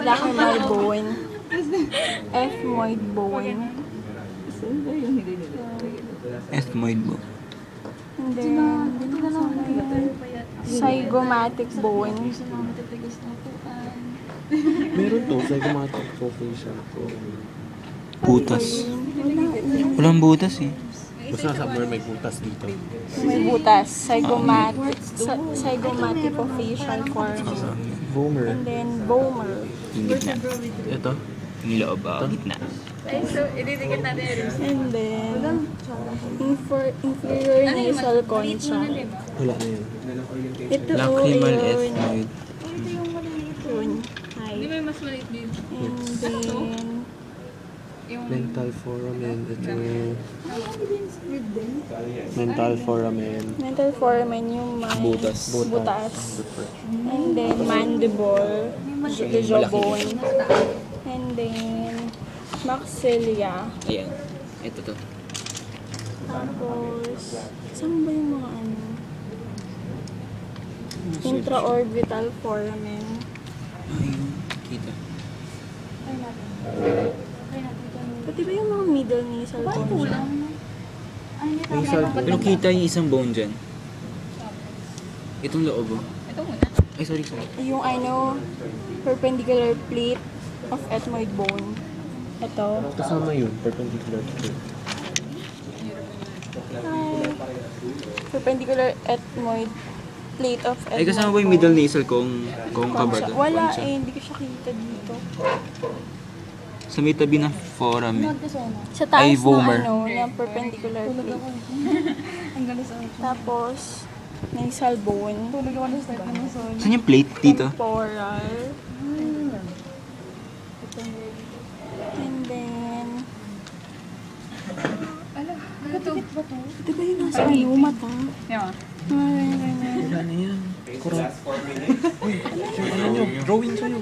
Lacrimal bone. Ethmoid bone. Ethmoid mo. And then, zygomatic bone. Meron to, zygomatic profation. Butas. Walang butas eh. Basta somewhere may butas dito. May butas. Zygomatic form. Boomer. And then, vomer. Yung gitna. Ito? Yung loob, gitna. And then, inferior nasal concha. Wala na yun. Ito Lacrimal yun. ethmoid. Yun. Hi. Hindi may mas maliit din. And then, Mental foramen. Ito. Mental foramen. mental foramen yung may Butas. butas. And then, mandible, the jawbone. And then, maxilla. Ayan. Ito to. Tapos, saan ba yung mga ano? Intraorbital foramen. Ayun. Kita. Pati ba yung mga middle nasal concha? Nasal Pero kita yung isang bone dyan. Itong loob oh. Ito muna. Ay, sorry. Yung perpendicular plate of ethmoid bone. Ito. Kasama yun, perpendicular to it. Perpendicular ethmoid plate of ethmoid Ay, kasama ba yung middle nasal kung concha. kabado? Wala hindi ko siya kita dito. Sa may tabi ng foramen. Sa taas Ay, ng vomer. ng perpendicular plate. Tapos, nasal bone. Saan yung plate dito? Temporal. And then, ito ba yung nasa mata? Yeah. Wala na yan. Kurang. Uy, ano nyo? Drawing sa'yo.